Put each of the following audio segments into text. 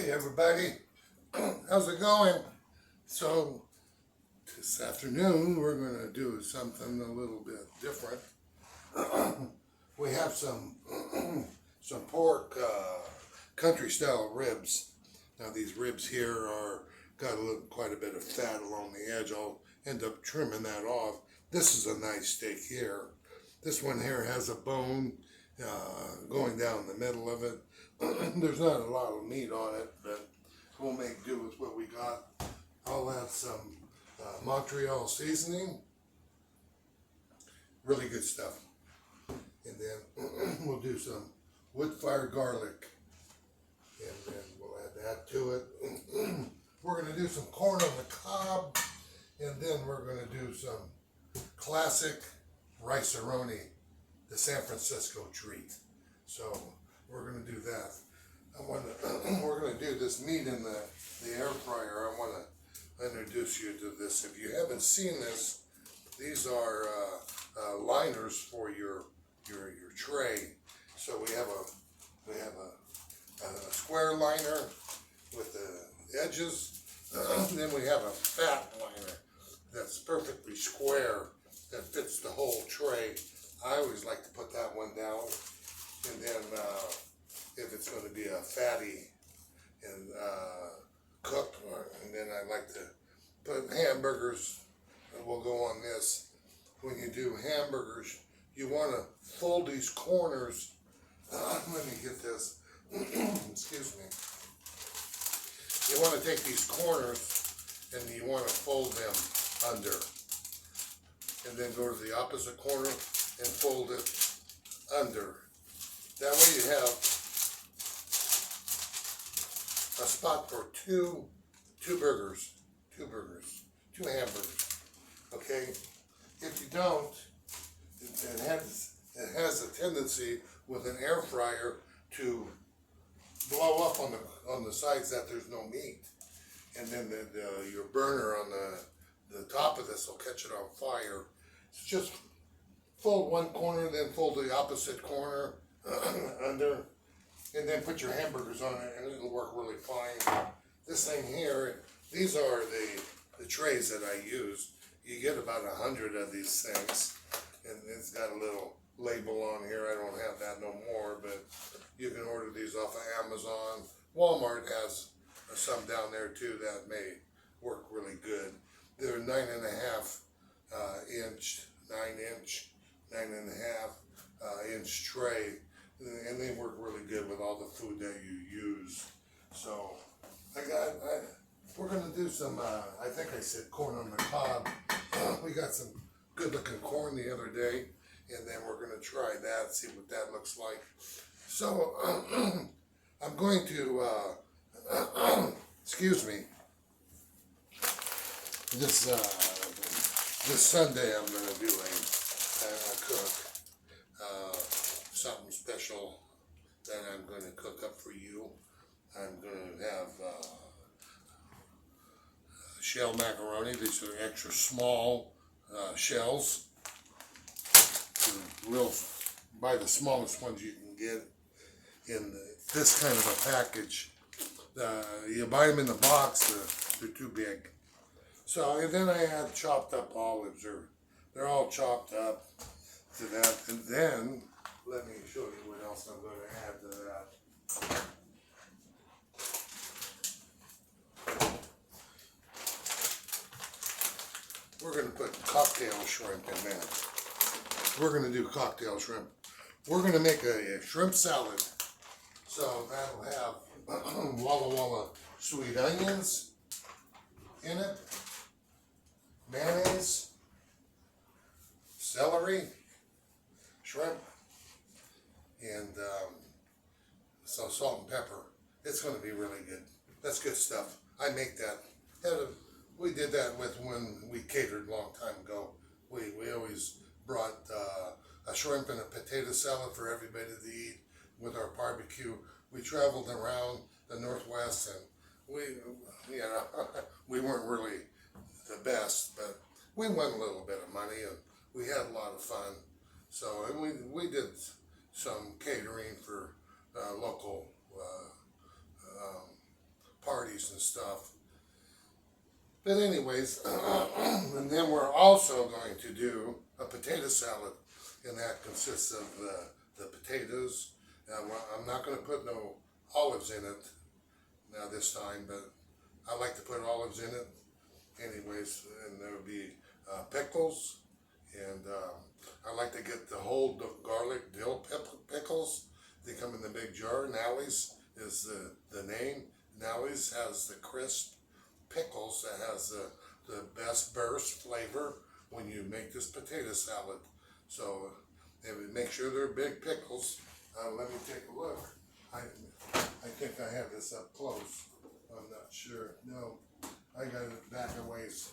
Hey everybody, how's it going? So this afternoon we're going to do something a little bit different. We have some some pork country style ribs. Now these ribs here are got quite a bit of fat along the edge. I'll end up trimming that off. This is a nice steak here. This one here has a bone going down the middle of it. There's not a lot of meat on it, but we'll make do with what we got. I'll add some Montreal seasoning. Really good stuff. And then we'll do some wood-fired garlic. And then we'll add that to it. We're going to do some corn on the cob. And then we're going to do some classic rice-a-roni, the San Francisco treat. So we're going to do that. We're going to do this meat in the air fryer. I want to introduce you to this. If you haven't seen this, these are liners for your tray. So we have a square liner with the edges. Then we have a fat liner that's perfectly square that fits the whole tray. I always like to put that one down, and then if it's going to be a fatty and cooked, and then I like to put hamburgers, and we'll go on this. When you do hamburgers, you want to fold these corners. Let me get this. Excuse me. You want to take these corners and you want to fold them under, and then go to the opposite corner and fold it under. That way you have a spot for two hamburgers. Okay? If you don't, it has a tendency with an air fryer to blow up on the sides that there's no meat, and then your burner on the top of this will catch it on fire. So just fold one corner, then fold the opposite corner under, and then put your hamburgers on it, and it'll work really fine. This thing here, these are the trays that I use. You get about 100 of these things, and it's got a little label on here. I don't have that no more, but you can order these off of Amazon. Walmart has some down there too that may work really good. They're 9.5 inch, 9.5 inch tray, and they work really good with all the food that you use. So we're gonna do some. I think I said corn on the cob. We got some good looking corn the other day, and then we're gonna try that, see what that looks like. So I'm going to excuse me. This Sunday I'm going to do a cook, something special that I'm going to cook up for you. I'm going to have shell macaroni. These are extra small shells. Buy the smallest ones you can get in this kind of a package. You buy them in the box, they're too big. So, and then I add chopped up olives. They're all chopped up to that. And then, let me show you what else I'm going to add to that. We're going to put cocktail shrimp in there. We're going to do cocktail shrimp. We're going to make a shrimp salad. So that'll have Walla Walla sweet onions in it, mayonnaise, celery, shrimp, and some salt and pepper. It's going to be really good. That's good stuff. I make that. We did that with when we catered a long time ago. We always brought a shrimp and a potato salad for everybody to eat with our barbecue. We traveled around the Northwest, and we weren't really the best, but we won a little bit of money, and we had a lot of fun. So, and we did some catering for local parties and stuff. But anyways, and then we're also going to do a potato salad, and that consists of the potatoes. I'm not going to put no olives in it now this time, but I like to put olives in it anyways, and there'll be pickles, and I like to get the whole garlic dill pickles. They come in the big jar. Nally's is the name. Nally's has the crisp pickles that has the best burst flavor when you make this potato salad. So make sure they're big pickles. Let me take a look. I think I have this up close. I'm not sure. No, I got it back a ways.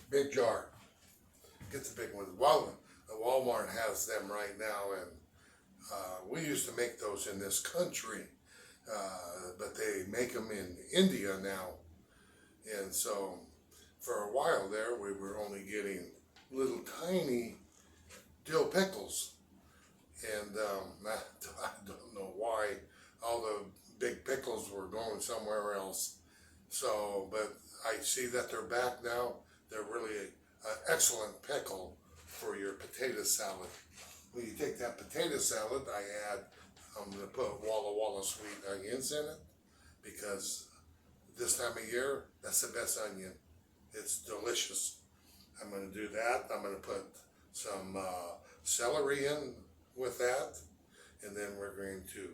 Big jar. Get the big ones. Walmart has them right now, and we used to make those in this country, but they make them in India now. And so for a while there, we were only getting little tiny dill pickles. And I don't know why all the big pickles were going somewhere else. So, but I see that they're back now. They're really an excellent pickle for your potato salad. When you take that potato salad, I'm going to put Walla Walla sweet onions in it, because this time of year, that's the best onion. It's delicious. I'm going to do that. I'm going to put some celery in with that, and then we're going to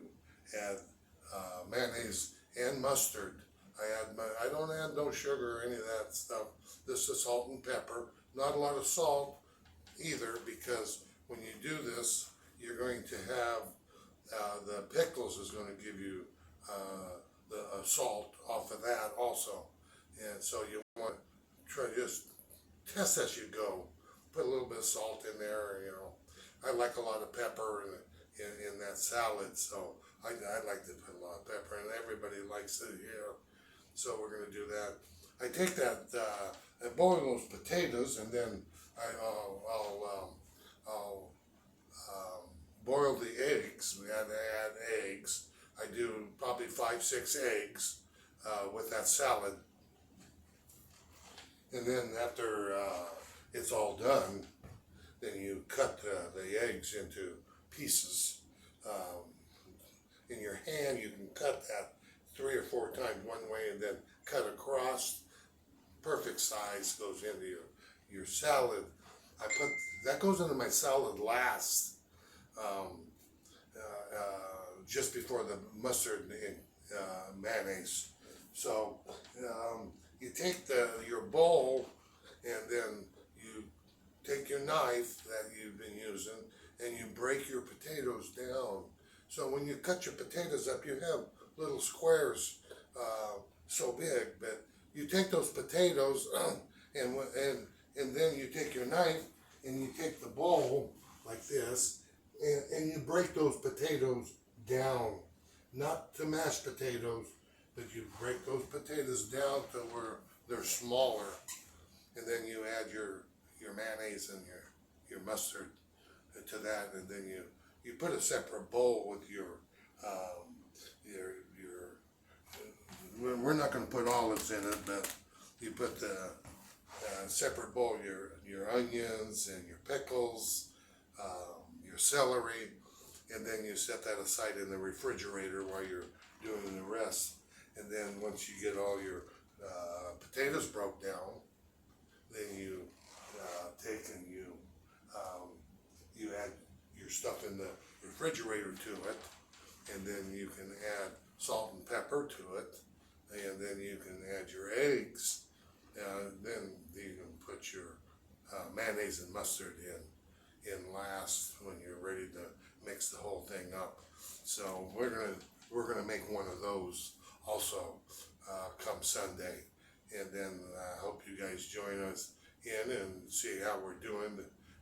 add mayonnaise and mustard. I don't add no sugar or any of that stuff. This is salt and pepper. Not a lot of salt either, because when you do this, you're going to have the pickles is going to give you the salt off of that also, and so you want to try just test as you go. Put a little bit of salt in there. I like a lot of pepper in that salad, so I like to put a lot of pepper, and everybody likes it here. So we're going to do that. I take that, I boil those potatoes, and then I'll boil the eggs. We had to add eggs. I do probably 5-6 eggs with that salad. And then after it's all done, then you cut the eggs into pieces. In your hand, you can cut that 3 or 4 times one way, and then cut across. Perfect size goes into your salad. That goes into my salad last, just before the mustard and mayonnaise. So you take your bowl, and then you take your knife that you've been using, and you break your potatoes down. So when you cut your potatoes up, you have little squares so big, but you take those potatoes and then you take your knife and you take the bowl like this, and you break those potatoes down, not to mashed potatoes, but you break those potatoes down to where they're smaller, and then you add your mayonnaise and your mustard to that, and then you put a separate bowl with your we're not going to put olives in it, but you put the separate bowl, your onions and your pickles, your celery, and then you set that aside in the refrigerator while you're doing the rest. And then once you get all your potatoes broke down, then you take and you add your stuff in the refrigerator to it, and then you can add salt and pepper to it, and then you can add your eggs, then you can put your mayonnaise and mustard in last when you're ready to mix the whole thing up. So we're gonna make one of those also come Sunday, and then I hope you guys join us in and see how we're doing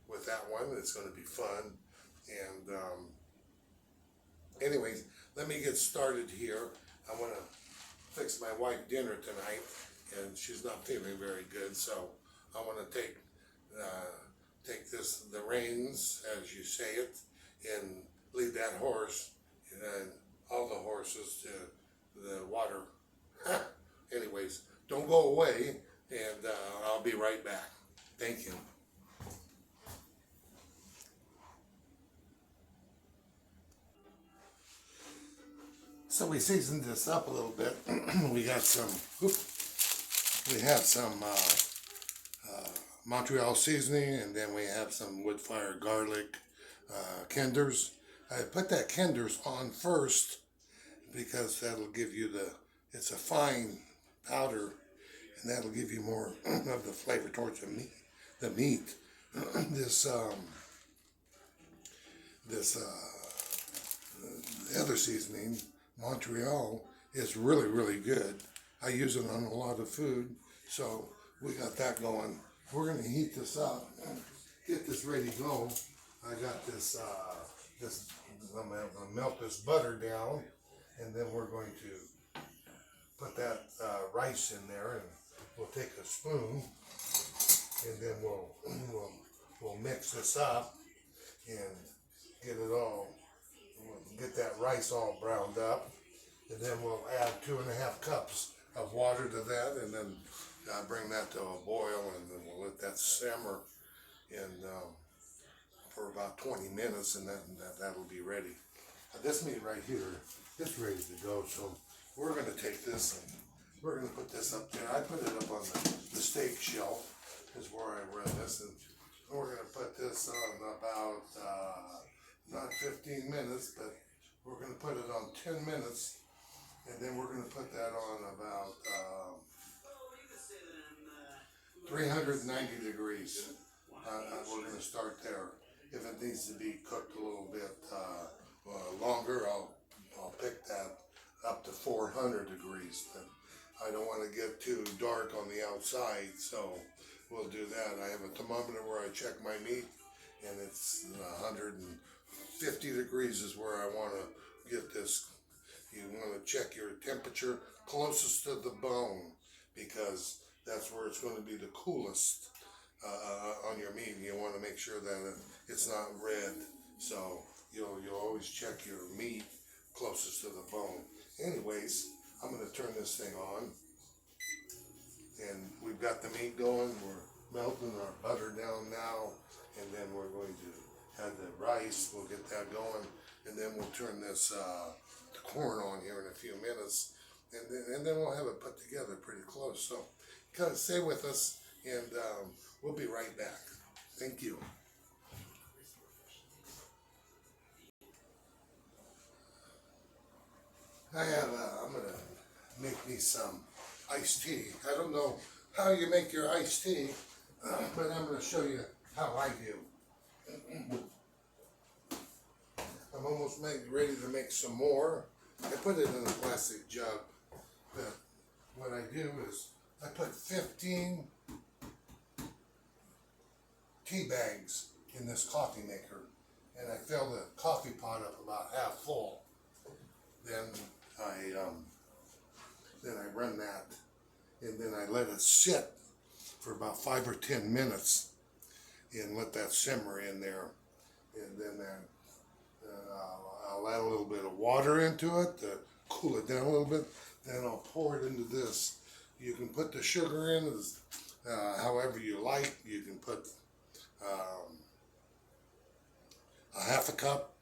with that one. It's going to be fun. And anyways, let me get started here. I want to fix my wife dinner tonight, and she's not feeling very good, so I want to take the reins, as you say it, and lead that horse and all the horses to the Anyways, don't go away, and I'll be right back. Thank you. So we seasoned this up a little bit. We got some, we have some Montreal seasoning, and then we have some wood fire garlic kenders. I put that kenders on first because that'll give you it's a fine powder, and that'll give you more of the flavor towards the meat. this other seasoning, Montreal, is really, really good. I use it on a lot of food, so we got that going. We're gonna heat this up, get this ready to go. I got I'm gonna melt this butter down, and then we're going to put that rice in there, and we'll take a spoon, and then we'll mix this up and get it all. We'll get that rice all browned up, and then we'll add 2.5 cups of water to that, and then bring that to a boil, and then we'll let that simmer for about 20 minutes, and that'll be ready. This meat right here, it's ready to go, so we're going to take this and we're going to put this up there. I put it up on the steak shelf, is where I read this, and we're going to put this on about, not 15 minutes, but we're going to put it on 10 minutes, and then we're going to put that on about 390 degrees. We're going to start there. If it needs to be cooked a little bit longer, I'll pick that up to 400 degrees. But I don't want to get too dark on the outside, so we'll do that. I have a thermometer where I check my meat, and it's 150 degrees is where I want to get this. You want to check your temperature closest to the bone, because that's where it's going to be the coolest on your meat. You want to make sure that it's not red, so you'll always check your meat closest to the bone. Anyways, I'm going to turn this thing on, and we've got the meat going. We're melting our butter down now, and then we're going to add the rice. We'll get that going, and then we'll turn this the corn on here in a few minutes, and then we'll have it put together pretty close. So kind of stay with us, and we'll be right back. Thank you. I'm gonna make me some iced tea. I don't know how you make your iced tea, but I'm gonna show you how I do. I'm almost ready to make some more. I put it in a plastic jug, but what I do is I put 15 tea bags in this coffee maker, and I fill the coffee pot up about half full. Then I run that, and then I let it sit for about 5 or 10 minutes, and let that simmer in there, and then I'll add a little bit of water into it to cool it down a little bit. Then I'll pour it into this. You can put the sugar in however you like. You can put a half a cup,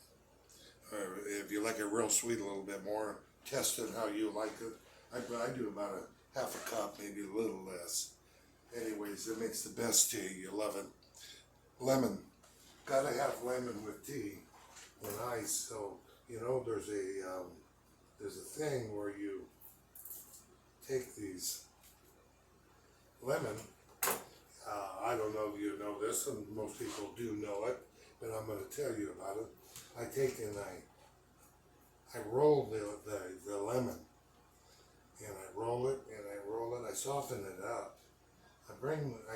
or if you like it real sweet, a little bit more. Test it how you like it. I do about a half a cup, maybe a little less. Anyways, it makes the best tea. You love it. Lemon. Gotta have lemon with tea and ice. So, there's a thing where you take these lemon. I don't know if you know this, and most people do know it, but I'm going to tell you about it. I take and I roll the lemon, and I roll it and I roll it. I soften it up. I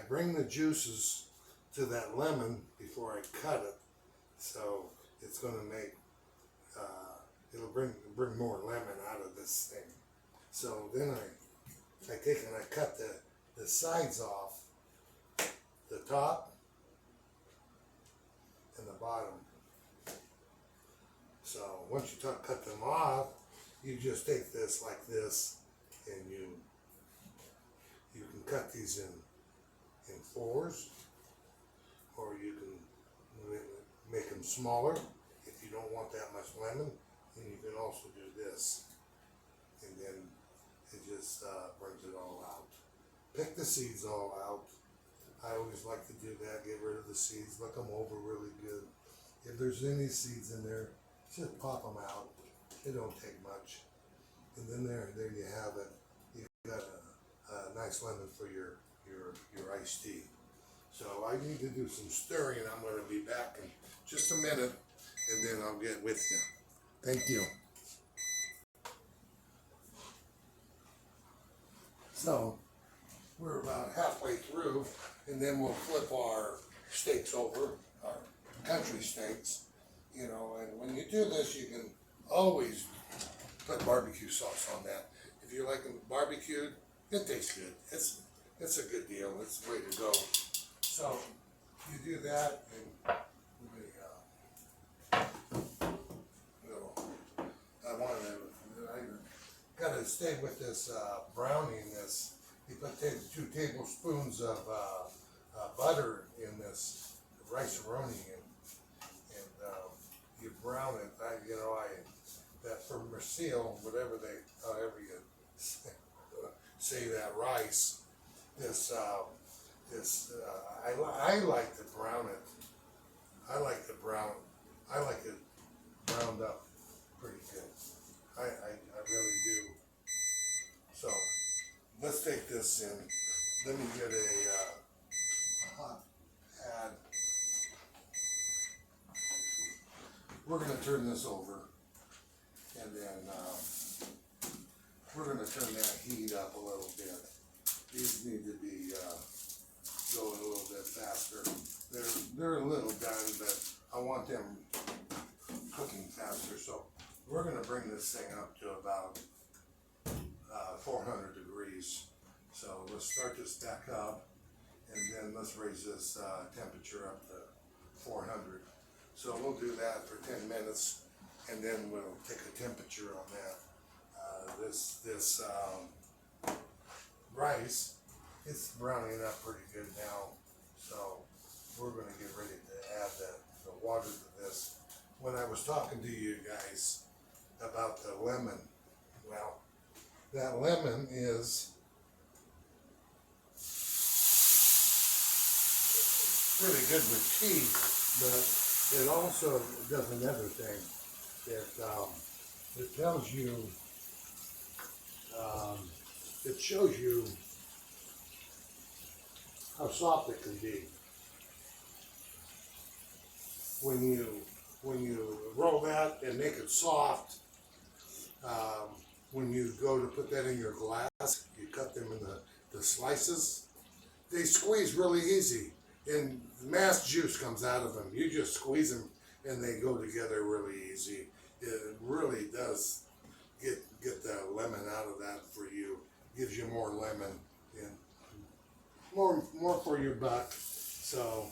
bring the juices to that lemon before I cut it, so it's going to make it'll bring more lemon out of this thing. So then I take and I cut the sides off, the top and the bottom. So once you cut them off, you just take this like this, and you can cut these in fours, or you can make them smaller if you don't want that much lemon. And you can also do this, and then it just brings it all out. Pick the seeds all out. I always like to do that. Get rid of the seeds. Look them over really good. If there's any seeds in there, just pop them out. It don't take much. And then there you have it. You got a nice lemon for your iced tea. So I need to do some stirring. I'm going to be back in just a minute, and then I'll get with you. Thank you. So we're about halfway through, and then we'll flip our steaks over, our country steaks, you know, and when you do this, you can always put barbecue sauce on that. If you like them barbecued, it tastes good. It's a good deal. It's the way to go. So you do that, and I gotta stay with this browning. This you put 2 tablespoons of butter in this rice-a-roni, and you brown it. That for Mercil, however you say that rice. I like to brown it. I like it browned up pretty good. I really do. So let's take this in. Let me get a hot pad. We're going to turn this over, and then we're going to turn that heat up a little bit. These need to be going a little bit faster. They're a little done, but I want them cooking faster. So we're going to bring this thing up to about 400 degrees. So let's start this back up, and then let's raise this temperature up to 400. So we'll do that for 10 minutes, and then we'll take a temperature on that. This rice, it's browning up pretty good now. So we're going to get ready to add the water to this. When I was talking to you guys about the lemon, well, that lemon is really good with tea, but it also does another thing. It tells you, it shows you how soft it can be. When you roll that and make it soft, when you go to put that in your glass, you cut them in the slices, they squeeze really easy, and mass juice comes out of them. You just squeeze them and they go together really easy. It really does get the lemon out of that for you. Gives you more lemon and more for your buck. So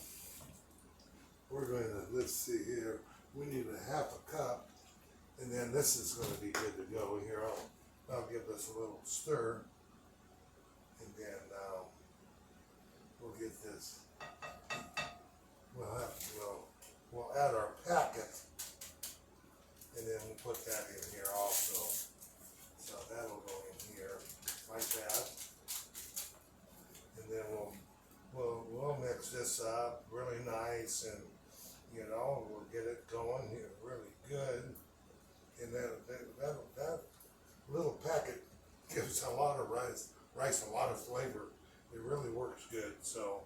we're going to, let's see here, we need a half a cup, and then this is going to be good to go. Here, I'll give this a little stir, and then we'll get this, we'll add our packet, and then we'll put that in here also. So that'll go in here like that, and then we'll mix this up really nice, and we'll get it going here really good. And then that little packet gives a lot of rice a lot of flavor. It really works good. So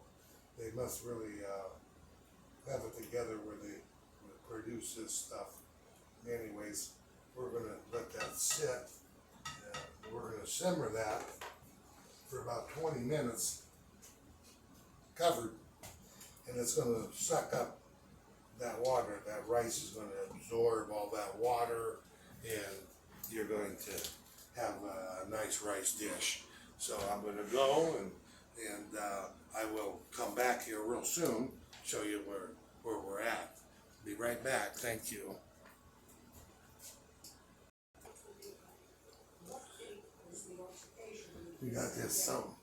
they must really have it together where they produce this stuff. Anyways, we're going to let that sit. We're going to simmer that for about 20 minutes covered, and it's going to suck up that water. That rice is going to absorb all that water, and you're going to have a nice rice dish. So I'm going to go, and I will come back here real soon, show you where we're at. Be right back. Thank you. We got this. So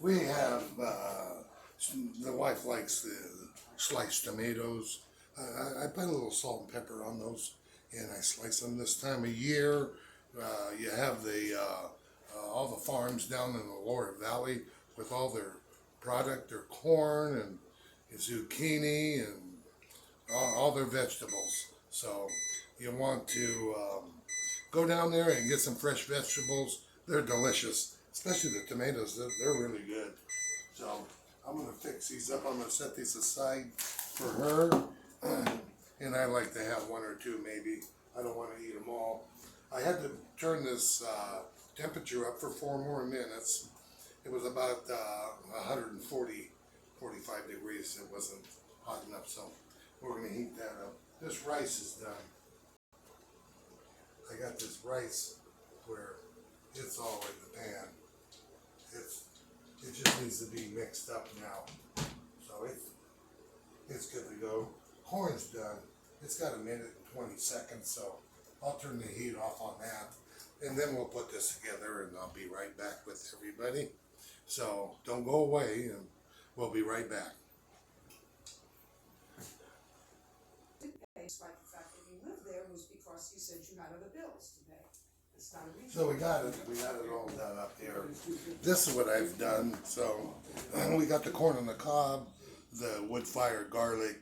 we have the wife likes the sliced tomatoes. I put a little salt and pepper on those, and I slice them this time of year. You have the all the farms down in the lower valley with all their product, their corn and zucchini and all their vegetables. So you want to go down there and get some fresh vegetables. They're delicious, especially the tomatoes. They're really good. So I'm gonna fix these up. I'm gonna set these aside for her, and I like to have one or two maybe. I don't want to eat them all. I had to turn this temperature up for 4 more minutes. It was about 140, 45 degrees. It wasn't hot enough, so we're gonna heat that up. This rice is done. I got this rice where it's all in the pan. It just needs to be mixed up now. So it's good to go. Corn's done. It's got 1:20 seconds, so I'll turn the heat off on that. And then we'll put this together and I'll be right back with everybody. So don't go away and we'll be right back. Despite the fact that you lived there was because you said you had other bills to pay. It's not a reason. So we got it all done up here. This is what I've done. So we got the corn on the cob, the wood-fired garlic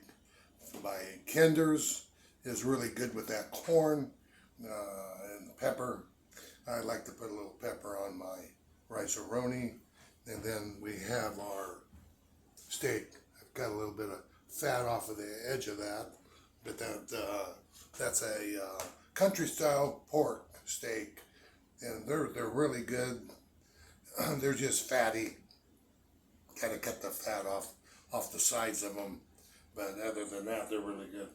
by Kinder's is really good with that corn and pepper. I like to put a little pepper on my rice-a-roni, and then we have our steak. I've got a little bit of fat off of the edge of that, but that's a country-style pork steak, and they're really good. They're just fatty. Got to cut the fat off the sides of them, but other than that, they're really good.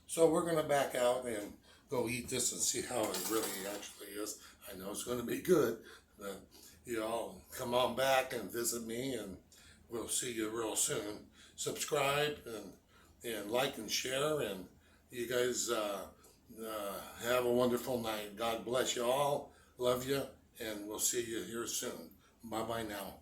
So we're gonna back out and go eat this and see how it really actually is. I know it's gonna be good, but you all come on back and visit me, and we'll see you real soon. Subscribe and like and share, and you guys have a wonderful night. God bless you all. Love you, and we'll see you here soon. Bye bye now.